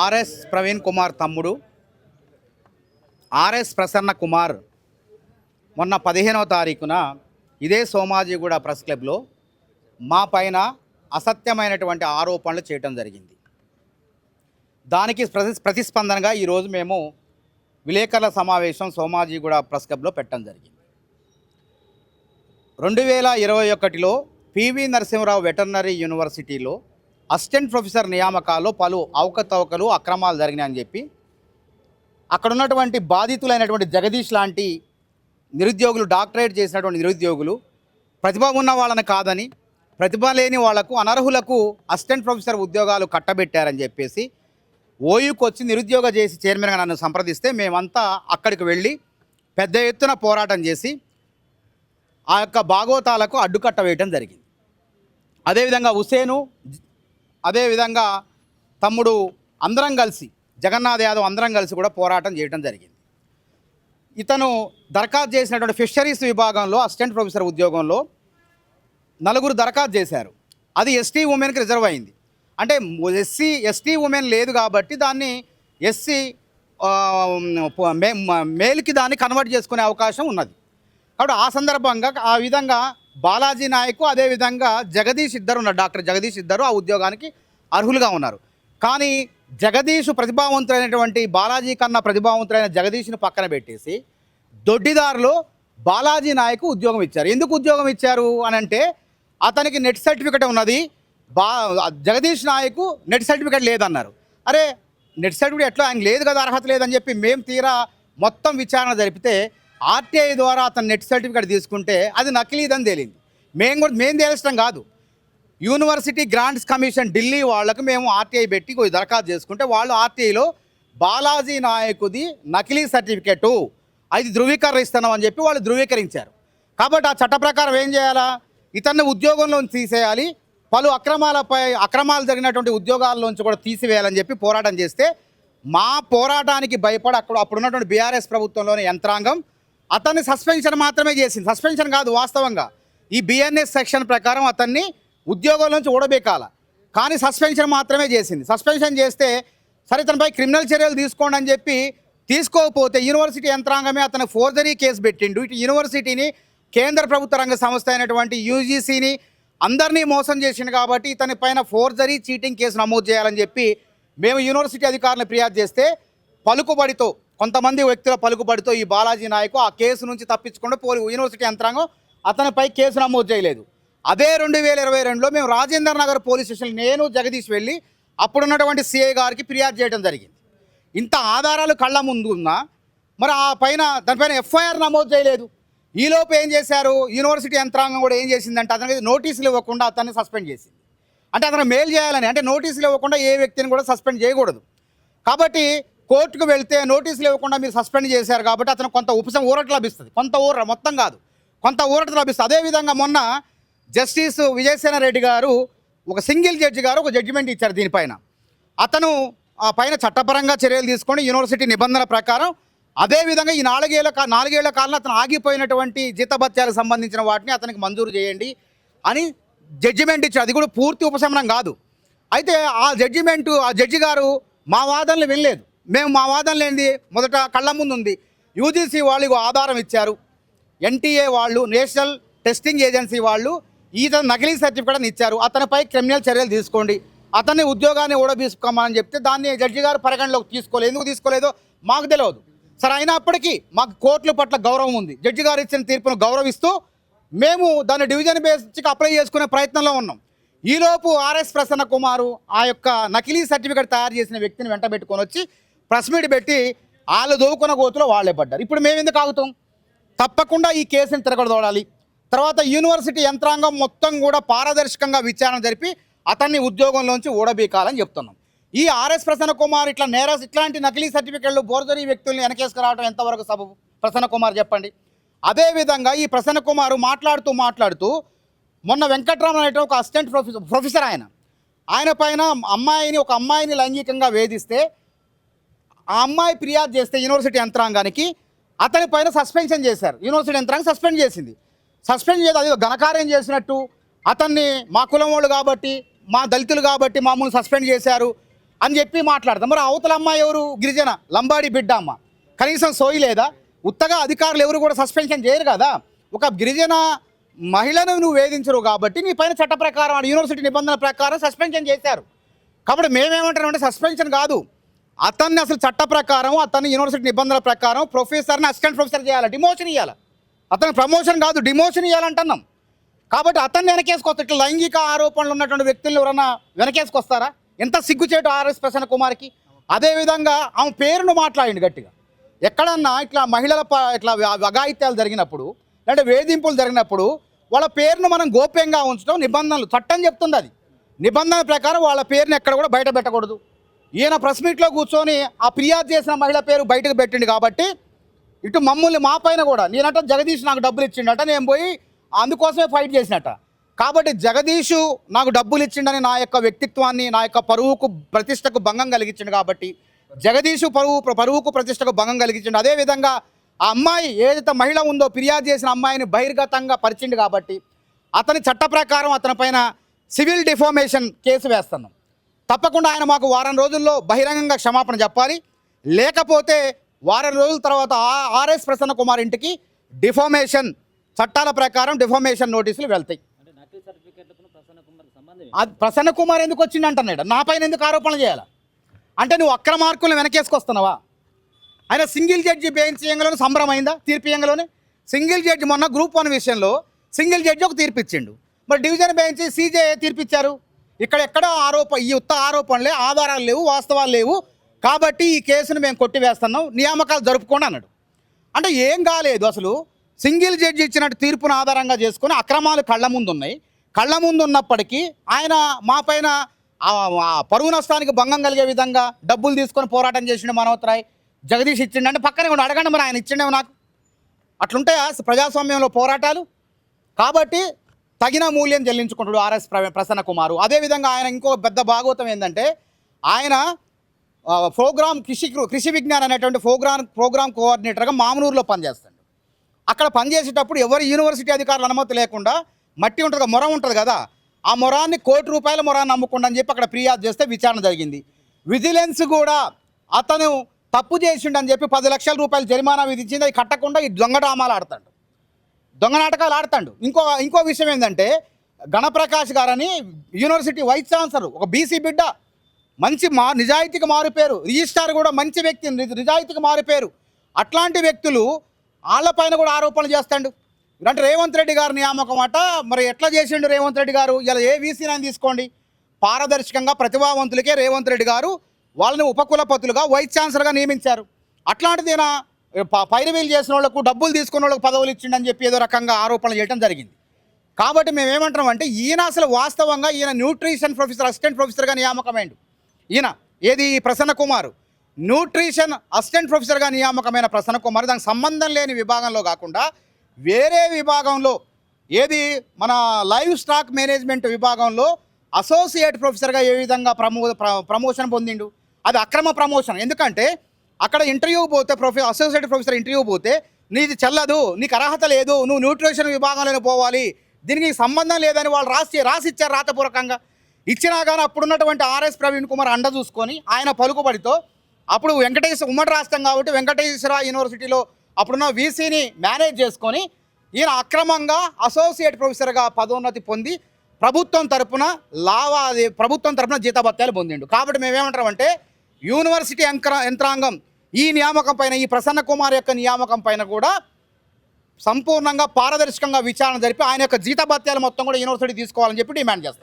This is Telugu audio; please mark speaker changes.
Speaker 1: ఆర్ఎస్ ప్రవీణ్ కుమార్ తమ్ముడు ఆర్ఎస్ ప్రసన్న కుమార్ మొన్న 15వ తారీఖున ఇదే సోమాజిగూడ ప్రెస్ క్లబ్లో మా పైన అసత్యమైనటువంటి ఆరోపణలు చేయడం జరిగింది. దానికి ప్రతిస్పందనగా ఈరోజు మేము విలేకరుల సమావేశం సోమాజిగూడ ప్రెస్ క్లబ్లో పెట్టడం జరిగింది. 2021లో పివి నరసింహరావు వెటర్నరీ యూనివర్సిటీలో అసిస్టెంట్ ప్రొఫెసర్ నియామకాల్లో పలు అవకతవకలు అక్రమాలు జరిగినాయని చెప్పి అక్కడ ఉన్నటువంటి బాధితులైనటువంటి జగదీష్ లాంటి నిరుద్యోగులు, డాక్టరేట్ చేసినటువంటి నిరుద్యోగులు ప్రతిభ ఉన్న వాళ్ళని కాదని, ప్రతిభ లేని వాళ్లకు, అనర్హులకు అసిస్టెంట్ ప్రొఫెసర్ ఉద్యోగాలు కట్టబెట్టారని చెప్పేసి ఓయూకి వచ్చి నిరుద్యోగ చేసి చైర్మన్గా నన్ను సంప్రదిస్తే మేమంతా అక్కడికి వెళ్ళి పెద్ద ఎత్తున పోరాటం చేసి ఆ యొక్క భాగోతాలకు అడ్డుకట్ట వేయటం జరిగింది. అదేవిధంగా హుసేను, అదేవిధంగా తమ్ముడు అందరం కలిసి, జగన్నాథ్ యాదవ్ అందరం కలిసి కూడా పోరాటం చేయడం జరిగింది. ఇతను దరఖాస్తు చేసినటువంటి ఫిషరీస్ విభాగంలో అసిస్టెంట్ ప్రొఫెసర్ ఉద్యోగంలో 4 దరఖాస్తు చేశారు. అది ఎస్టీ ఉమెన్కి రిజర్వ్ అయింది. అంటే ఎస్టీ ఉమెన్ లేదు కాబట్టి దాన్ని ఎస్సీ మేల్కి దాన్ని కన్వర్ట్ చేసుకునే అవకాశం ఉన్నది. కాబట్టి ఆ సందర్భంగా ఆ విధంగా బాలాజీ నాయక్, అదేవిధంగా జగదీష్ ఇద్దరు ఉన్నారు, డాక్టర్ జగదీష్ ఇద్దరు ఆ ఉద్యోగానికి అర్హులుగా ఉన్నారు. కానీ జగదీష్ ప్రతిభావంతులైనటువంటి బాలాజీ కన్నా ప్రతిభావంతులైన జగదీష్ను పక్కన పెట్టేసి దొడ్డిదారులో బాలాజీ నాయక్ ఉద్యోగం ఇచ్చారు. ఎందుకు ఉద్యోగం ఇచ్చారు అని అంటే అతనికి నెట్ సర్టిఫికేట్ ఉన్నది, జగదీష్ నాయక్ నెట్ సర్టిఫికేట్ లేదన్నారు. అరే నెట్ సర్టిఫికేట్ ఎట్లా, ఆయన లేదు కదా, అర్హత లేదని చెప్పి మేము తీరా మొత్తం విచారణ జరిపితే ఆర్టీఐ ద్వారా అతను నెట్ సర్టిఫికేట్ తీసుకుంటే అది నకిలీదని తేలింది. మేము తేల్చడం కాదు, యూనివర్సిటీ గ్రాంట్స్ కమిషన్ ఢిల్లీ వాళ్ళకు మేము ఆర్టీఐ పెట్టి కొద్ది దరఖాస్తు చేసుకుంటే వాళ్ళు ఆర్టీఐలో బాలాజీ నాయకుది నకిలీ సర్టిఫికేటు, అది ధృవీకరిస్తున్నాం అని చెప్పి వాళ్ళు ధృవీకరించారు. కాబట్టి ఆ చట్ట ప్రకారం ఏం చేయాలా, ఇతన్ని ఉద్యోగంలో తీసేయాలి, పలు అక్రమాలు జరిగినటువంటి ఉద్యోగాల్లోంచి కూడా తీసివేయాలని చెప్పి పోరాటం చేస్తే మా పోరాటానికి భయపడి అప్పుడున్నటువంటి బీఆర్ఎస్ ప్రభుత్వంలోని యంత్రాంగం అతన్ని సస్పెన్షన్ మాత్రమే చేసింది. సస్పెన్షన్ కాదు, వాస్తవంగా ఈ బిఎన్ఎస్ సెక్షన్ ప్రకారం అతన్ని ఉద్యోగంలోంచి ఊడబెక్కాల, కానీ సస్పెన్షన్ మాత్రమే చేసింది. సస్పెన్షన్ చేస్తే సరే ఇతనిపై క్రిమినల్ చర్యలు తీసుకోండి అని చెప్పి తీసుకోకపోతే యూనివర్సిటీ యంత్రాంగమే అతను ఫోర్జరీ కేసు పెట్టిండు. ఇటు యూనివర్సిటీని, కేంద్ర ప్రభుత్వ రంగ సంస్థ అయినటువంటి యూజీసీని అందరినీ మోసం చేసిండు. కాబట్టి ఇతని పైన ఫోర్జరీ, చీటింగ్ కేసు నమోదు చేయాలని చెప్పి మేము యూనివర్సిటీ అధికారులను ఫిర్యాదు చేస్తే పలుకుబడితో, కొంతమంది వ్యక్తుల పలుకుబడితో ఈ బాలాజీ నాయక్ ఆ కేసు నుంచి తప్పించుకుంటూ యూనివర్సిటీ యంత్రాంగం అతనిపై కేసు నమోదు చేయలేదు. అదే 2022లో మేము రాజేంద్ర నగర్ పోలీస్ స్టేషన్, నేను జగదీష్ వెళ్ళి అప్పుడున్నటువంటి సిఐ గారికి ఫిర్యాదు చేయడం జరిగింది. ఇంత ఆధారాలు కళ్ళ ముందు ఉన్నా మరి ఆ దానిపైన ఎఫ్ఐఆర్ నమోదు చేయలేదు. ఈలోపు ఏం చేశారు, యూనివర్సిటీ యంత్రాంగం కూడా ఏం చేసిందంటే అతనికి నోటీసులు ఇవ్వకుండా అతన్ని సస్పెండ్ చేసింది. అంటే అతను మెయిల్ చేయాలని, అంటే నోటీసులు ఇవ్వకుండా ఏ వ్యక్తిని కూడా సస్పెండ్ చేయకూడదు. కాబట్టి కోర్టుకు వెళ్తే నోటీసులు ఇవ్వకుండా మీరు సస్పెండ్ చేశారు కాబట్టి అతను కొంత ఊరట లభిస్తుంది, మొత్తం కాదు, కొంత ఊరట లభిస్తుంది. అదేవిధంగా మొన్న జస్టిస్ విజయసేన రెడ్డి గారు, ఒక సింగిల్ జడ్జి గారు ఒక జడ్జిమెంట్ ఇచ్చారు దీనిపైన. అతను ఆ పైన చట్టపరంగా చర్యలు తీసుకొని యూనివర్సిటీ నిబంధనల ప్రకారం, అదేవిధంగా ఈ 4 ఏళ్ల కాలంలో అతను ఆగిపోయినటువంటి జీతభత్యాలకు సంబంధించిన వాటిని అతనికి మంజూరు చేయండి అని జడ్జిమెంట్ ఇచ్చారు. అది కూడా పూర్తి ఉపశమనం కాదు. అయితే ఆ జడ్జి గారు మా వాదనలు వినలేదు. మేము మా వాదనలు ఏంది, మొదట కళ్ళ ముందు ఉంది, యూజీసీ వాళ్ళు ఆధారం ఇచ్చారు, ఎన్టీఏ వాళ్ళు, నేషనల్ టెస్టింగ్ ఏజెన్సీ వాళ్ళు ఈతను నకిలీ సర్టిఫికేట్ ఇచ్చారు, అతనిపై క్రిమినల్ చర్యలు తీసుకోండి, అతన్ని ఉద్యోగాన్ని ఊడబీసుకోమని చెప్తే దాన్ని జడ్జి గారు పరిగణలోకి తీసుకోలేదు. ఎందుకు తీసుకోలేదో మాకు తెలియదు. సరే, అయినప్పటికీ మాకు కోర్టుల పట్ల గౌరవం ఉంది. జడ్జి గారు ఇచ్చిన తీర్పును గౌరవిస్తూ మేము దాన్ని డివిజన్ బేస్కి అప్లై చేసుకునే ప్రయత్నంలో ఉన్నాం. ఈలోపు ఆర్ఎస్ ప్రసన్న కుమారు ఆ యొక్క నకిలీ సర్టిఫికేట్ తయారు చేసిన వ్యక్తిని వెంట పెట్టుకొని వచ్చి ప్రెస్ మీట్ పెట్టి వాళ్ళు దోవుకున్న గోతులో వాళ్ళే పడ్డారు. ఇప్పుడు మేము ఎందుకు ఆగుతాం? తప్పకుండా ఈ కేసుని తిరగదోడాలి. తర్వాత యూనివర్సిటీ యంత్రాంగం మొత్తం కూడా పారదర్శకంగా విచారణ జరిపి అతన్ని ఉద్యోగంలోంచి ఊడబీకాలని చెప్తున్నాం. ఈ ఆర్ఎస్ ప్రసన్న కుమార్ ఇట్లాంటి నకిలీ సర్టిఫికేట్లు, బోర్జరీ వ్యక్తుల్ని వెనకేసుకురావడం ఎంతవరకు సబబు? ప్రసన్న కుమార్ చెప్పండి. అదేవిధంగా ఈ ప్రసన్న కుమారు మాట్లాడుతూ మొన్న వెంకట్రామన్ అనే ఒక అసిస్టెంట్ ప్రొఫెసర్ ఆయన పైన ఒక అమ్మాయిని లైంగికంగా వేధిస్తే ఆ అమ్మాయి ఫిర్యాదు చేస్తే యూనివర్సిటీ యంత్రాంగానికి అతని పైన సస్పెన్షన్ చేశారు. యూనివర్సిటీ యంత్రాంగం సస్పెండ్ చేసింది. సస్పెండ్ చేసి అది ఘనకార్యం చేసినట్టు అతన్ని మా కులం వాళ్ళు కాబట్టి, మా దళితులు కాబట్టి మమ్మల్ని సస్పెండ్ చేశారు, అని చెప్పి మాట్లాడతాం. మరి అవతల అమ్మాయి ఎవరు? గిరిజన లంబాడి బిడ్డ అమ్మ. కనీసం సోయి లేదా? ఉత్తగా అధికారులు ఎవరు కూడా సస్పెన్షన్ చేయరు కదా. ఒక గిరిజన మహిళను నువ్వు వేధించరు కాబట్టి నీ పైన చట్ట ప్రకారం యూనివర్సిటీ నిబంధనల ప్రకారం సస్పెన్షన్ చేశారు. కాబట్టి మేమేమంటామంటే సస్పెన్షన్ కాదు, అతన్ని అసలు చట్ట ప్రకారం అతన్ని యూనివర్సిటీ నిబంధనల ప్రకారం ప్రొఫెసర్ని అసిస్టెంట్ ప్రొఫెసర్ చేయాలి, డిమోషన్ ఇవ్వాలి. అతను ప్రమోషన్ కాదు డిమోషన్ ఇవ్వాలంటున్నాం. కాబట్టి అతన్ని వెనకేసుకొస్తారు. ఇట్లా లైంగిక ఆరోపణలు ఉన్నటువంటి వ్యక్తులు ఎవరన్నా వెనకేసుకొస్తారా? ఎంత సిగ్గుచేటు ఆర్ఎస్ ప్రసన్న కుమార్కి. అదేవిధంగా ఆమె పేరును మాట్లాడింది గట్టిగా. ఎక్కడన్నా ఇట్లా మహిళల ఇట్లా అఘాయిత్యాలు జరిగినప్పుడు అంటే వేధింపులు జరిగినప్పుడు వాళ్ళ పేరును మనం గోప్యంగా ఉంచడం నిబంధనలు, చట్టం చెప్తుంది. అది నిబంధనల ప్రకారం వాళ్ళ పేరుని ఎక్కడ కూడా బయట పెట్టకూడదు. ఈయన ప్రెస్ మీట్లో కూర్చొని ఆ ఫిర్యాదు చేసిన మహిళ పేరు బయటకు పెట్టిండు కాబట్టి ఇటు మమ్మల్ని మా పైన కూడా నేనంట జగదీష్ నాకు డబ్బులు ఇచ్చిండట, నేను పోయి అందుకోసమే ఫైట్ చేసినట్ట. కాబట్టి జగదీషు నాకు డబ్బులు ఇచ్చిండని నా యొక్క వ్యక్తిత్వాన్ని నా యొక్క పరువుకు ప్రతిష్టకు భంగం కలిగించిండు. కాబట్టి జగదీషు పరువుకు ప్రతిష్టకు భంగం కలిగించిండు. అదేవిధంగా ఆ అమ్మాయి ఏదైతే మహిళ ఉందో ఫిర్యాదు చేసిన అమ్మాయిని బహిర్గతంగా పరిచిండు కాబట్టి అతని చట్ట ప్రకారం అతని పైన సివిల్ డిఫామేషన్ కేసు వేస్తున్నాం. తప్పకుండా ఆయన మాకు వారం రోజుల్లో బహిరంగంగా క్షమాపణ చెప్పాలి. లేకపోతే వారం రోజుల తర్వాత ఆర్ఎస్ ప్రసన్న కుమార్ ఇంటికి డిఫామేషన్ చట్టాల ప్రకారం డిఫామేషన్ నోటీసులు వెళ్తాయి. ప్రసన్న కుమార్ ఎందుకు వచ్చింది అంటున్నాడు, నా పైన ఎందుకు ఆరోపణలు చేయాలి అంటే నువ్వు అక్రమార్కులను వెనకేసుకొస్తున్నావా? ఆయన సింగిల్ జడ్జి బెంచ్ ఇయ్యంగానే సంబరం అయిందా? తీర్పు ఇయ్యంగానే సింగిల్ జడ్జి మొన్న గ్రూప్ 1 విషయంలో సింగిల్ జడ్జి ఒక తీర్పు ఇచ్చిండు. మరి డివిజన్ బెంచ్ సీజే తీర్పిచ్చారు. ఇక్కడ ఎక్కడ ఈ ఉత్త ఆరోపణలే, ఆధారాలు లేవు, వాస్తవాలు లేవు, కాబట్టి ఈ కేసును మేము కొట్టివేస్తున్నాం, నియామకాలు జరుపుకోండి అన్నాడు. అంటే ఏం కాలేదు. అసలు సింగిల్ జడ్జి ఇచ్చినట్టు తీర్పును ఆధారంగా చేసుకుని అక్రమాలు కళ్ళ ముందు ఉన్నాయి. కళ్ళ ముందు ఉన్నప్పటికీ ఆయన మా పైన పరువు నష్టానికి భంగం కలిగే విధంగా డబ్బులు తీసుకొని పోరాటం చేసిండు. మనోత్ రాయ్ జగదీష్ ఇచ్చిండు అంటే పక్కనే కూడా అడగండి, మరి ఆయన ఇచ్చిండేమో నాకు. అట్లుంటాయా ప్రజాస్వామ్యంలో పోరాటాలు? కాబట్టి తగిన మూల్యం చెల్లించుకుంటాడు ఆర్ఎస్ ప్రసన్న కుమారు. అదేవిధంగా ఆయన ఇంకో పెద్ద భాగవతం ఏంటంటే ఆయన కృషి విజ్ఞాన్ అనేటువంటి ప్రోగ్రామ్ కోఆర్డినేటర్గా మామనూరులో పనిచేస్తాడు. అక్కడ పనిచేసేటప్పుడు ఎవరు యూనివర్సిటీ అధికారుల అనుమతి లేకుండా మట్టి ఉంటుంది, మొరం ఉంటుంది కదా, ఆ మొరాన్ని ₹1 కోటి మొరాన్ని అమ్ముకుండా అని చెప్పి అక్కడ ఫిర్యాదు చేస్తే విచారణ జరిగింది. విజిలెన్స్ కూడా అతను తప్పు చేసిండని చెప్పి ₹10 లక్షల జరిమానా విధించింది. అది కట్టకుండా ఈ దొంగ డ్రామాలు ఆడతాడు, దొంగ నాటకాలు ఆడతాడు. ఇంకో విషయం ఏంటంటే గణప్రకాష్ గారని యూనివర్సిటీ వైస్ ఛాన్సలర్, ఒక బీసీ బిడ్డ, మంచి నిజాయితీకి మారుపేరు, రిజిస్ట్రార్ కూడా మంచి వ్యక్తి, నిజాయితీకి మారుపేరు. అట్లాంటి వ్యక్తులు వాళ్ళపైన కూడా ఆరోపణలు చేస్తాడు. అంటే రేవంత్ రెడ్డి గారు నియామకం అట, మరి ఎట్లా చేసిండు రేవంత్ రెడ్డి గారు? ఇలా ఏ వీసీని తీసుకోండి, పారదర్శకంగా ప్రతిభావంతులకే రేవంత్ రెడ్డి గారు వాళ్ళని ఉపకులపతులుగా వైస్ ఛాన్సలర్గా నియమించారు. అట్లాంటిదేనా పైరవీలు చేసిన వాళ్ళకు, డబ్బులు తీసుకున్న వాళ్ళకు పదవులు ఇచ్చిండని చెప్పి ఏదో రకంగా ఆరోపణలు చేయడం జరిగింది. కాబట్టి మేము ఏమంటున్నాం అంటే ఈయన అసలు వాస్తవంగా ఈయన న్యూట్రిషన్ ప్రొఫెసర్, అసిస్టెంట్ ప్రొఫెసర్గా నియామకమైండు. ఈయన ఏది ప్రసన్న కుమార్ న్యూట్రిషన్ అసిస్టెంట్ ప్రొఫెసర్గా నియామకమైన ప్రసన్న కుమార్ దానికి సంబంధం లేని విభాగంలో కాకుండా వేరే విభాగంలో ఏది మన లైవ్ స్టాక్ మేనేజ్మెంట్ విభాగంలో అసోసియేట్ ప్రొఫెసర్గా ఏ విధంగా ప్రమోషన్ పొందిండు? అది అక్రమ ప్రమోషన్. ఎందుకంటే అక్కడ ఇంటర్వ్యూ పోతే అసోసియేట్ ప్రొఫెసర్ ఇంటర్వ్యూ పోతే నీది చెల్లదు, నీకు అర్హత లేదు, నువ్వు న్యూట్రిషన్ విభాగంలోనే పోవాలి, దీనికి సంబంధం లేదని వాళ్ళు రాసిచ్చారు రాతపూర్వకంగా. ఇచ్చినా కానీ అప్పుడున్నటువంటి ఆర్ఎస్ ప్రవీణ్ కుమార్ అండ చూసుకొని ఆయన పలుకుబడితో అప్పుడు ఉమ్మడి రాష్ట్రం కాబట్టి వెంకటేశ్వర యూనివర్సిటీలో అప్పుడున్న వీసీని మేనేజ్ చేసుకొని ఈయన అక్రమంగా అసోసియేట్ ప్రొఫెసర్గా పదోన్నతి పొంది ప్రభుత్వం తరపున జీతభత్యాలు పొందిండు. కాబట్టి మేమేమంటామంటే యూనివర్సిటీ యంత్రాంగం ఈ నియామకం పైన, ఈ ప్రసన్న కుమార్ యొక్క నియామకం పైన కూడా సంపూర్ణంగా పారదర్శకంగా విచారణ జరిపి ఆయన యొక్క జీతభత్యాలు మొత్తం కూడా యూనివర్సిటీ తీసుకోవాలని చెప్పి డిమాండ్ చేస్తాం.